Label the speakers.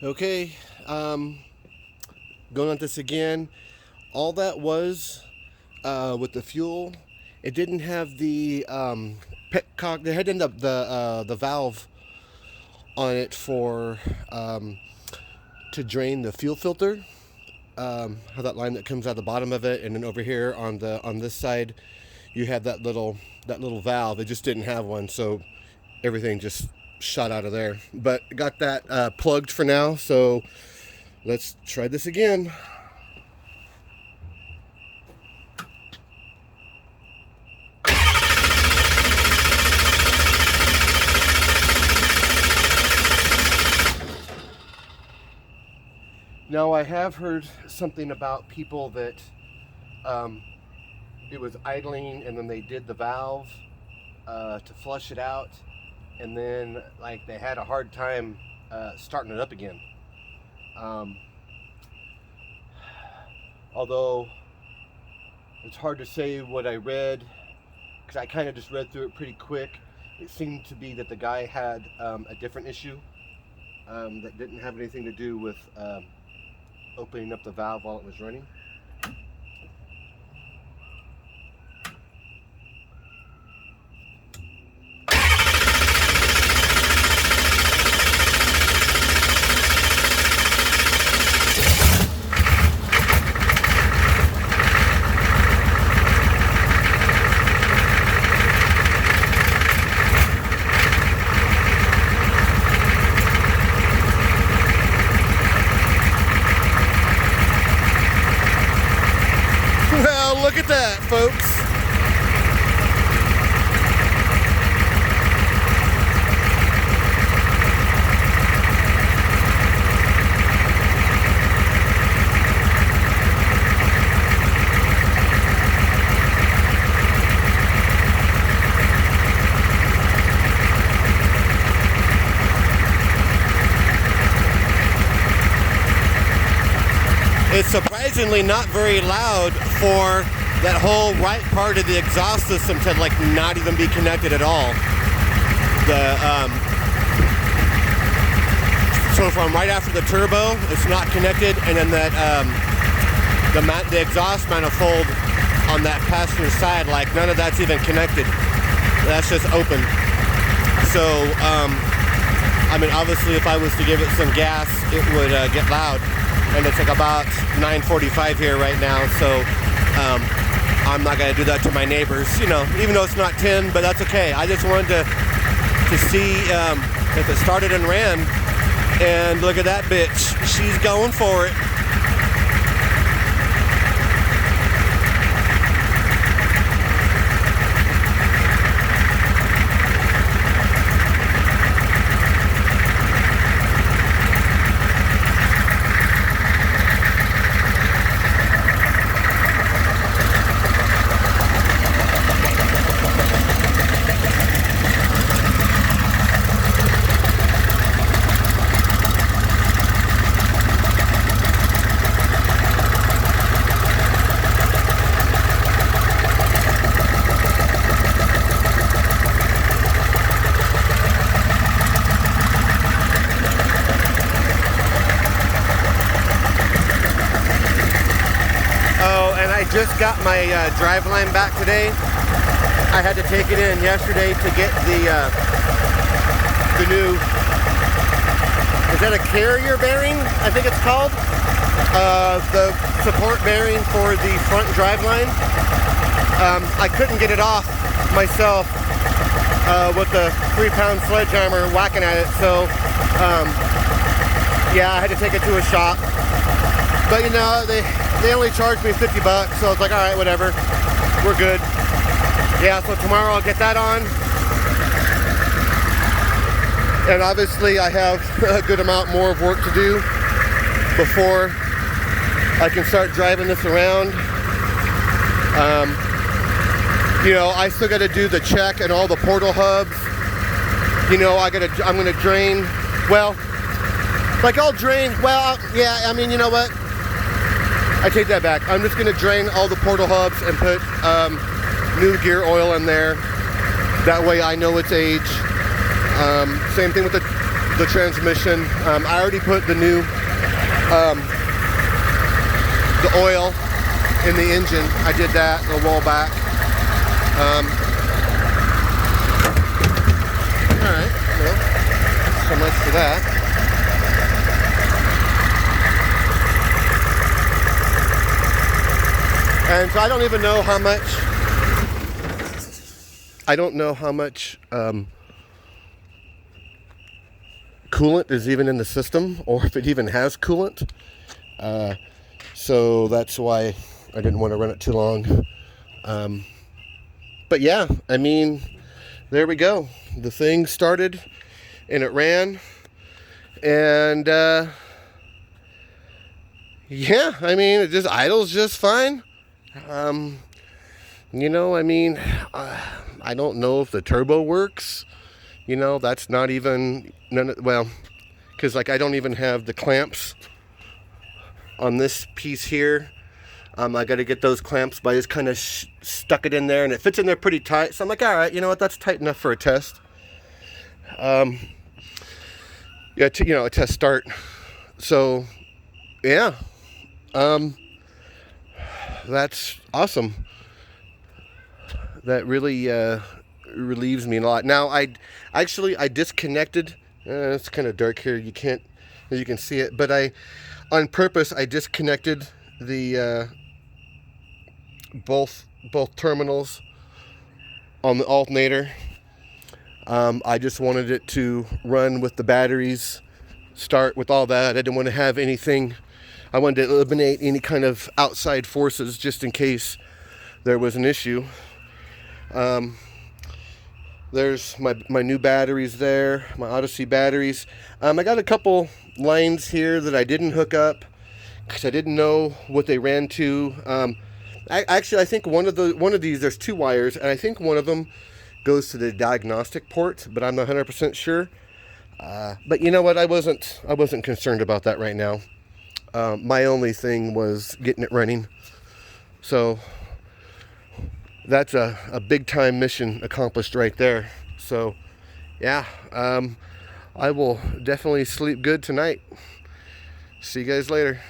Speaker 1: Okay, going on this again. All that was with the fuel, it didn't have the petcock. They had the valve on it for to drain the fuel filter. How that line that comes out the bottom of it, and then over here on this side, you have that little valve. It just didn't have one, so everything just shot out of there. But got that plugged for now, so let's try this again. Now, I have heard something about people that it was idling and then they did the valve to flush it out, and then like they had a hard time starting it up again. Although it's hard to say what I read, because I kind of just read through it pretty quick. It seemed to be that the guy had a different issue that didn't have anything to do with opening up the valve while it was running. Look at that, folks. It's surprisingly not very loud for that whole right part of the exhaust system to like not even be connected at all. So from right after the turbo, it's not connected, and then that the exhaust manifold on that passenger side, like none of that's even connected. That's just open. So I mean, obviously, if I was to give it some gas, it would get loud. And it's like about 9:45 here right now, so I'm not gonna do that to my neighbors, you know, even though it's not 10, but that's okay. I just wanted to see if it started and ran, and look at that bitch. She's going for it. I just got my drive line back today. I had to take it in yesterday to get the new, is that a carrier bearing? I think it's called. The support bearing for the front drive line. I couldn't get it off myself with the 3-pound sledgehammer whacking at it. So yeah, I had to take it to a shop. But you know, they only charged me 50 bucks, so I was like, all right, whatever, we're good. Yeah, so tomorrow I'll get that on. And obviously I have a good amount more of work to do before I can start driving this around. You know, I still got to do the check and all the portal hubs. You know, I'm gonna drain. Well, like I'll drain. Well, yeah. I mean, you know what? I take that back. I'm just gonna drain all the portal hubs and put new gear oil in there. That way I know its age. Same thing with the the transmission. I already put the new the oil in the engine. I did that a while back. Alright, well, so much for that. And so I don't even know how much, coolant is even in the system, or if it even has coolant. So that's why I didn't want to run it too long. But yeah, I mean, there we go. The thing started and it ran, and yeah, I mean, it just idles just fine. You know, I mean, I don't know if the turbo works. You know, that's not even well, because like I don't even have the clamps on this piece here. I got to get those clamps, but I just kind of stuck it in there, and it fits in there pretty tight. So I'm like, all right, you know what? That's tight enough for a test. Yeah, you know, a test start. So, yeah, that's awesome. That really relieves me a lot. Now, I disconnected. It's kind of dark here. You can't, as you can see it, but on purpose, I disconnected the both terminals on the alternator. I just wanted it to run with the batteries, start with all that. I didn't want to have anything. I wanted to eliminate any kind of outside forces just in case there was an issue. There's my new batteries there, my Odyssey batteries. I got a couple lines here that I didn't hook up because I didn't know what they ran to. I think one of these, there's two wires, and I think one of them goes to the diagnostic port, but I'm not 100% sure. But you know what? I wasn't concerned about that right now. My only thing was getting it running. So that's a big time mission accomplished right there. So yeah, I will definitely sleep good tonight. See you guys later.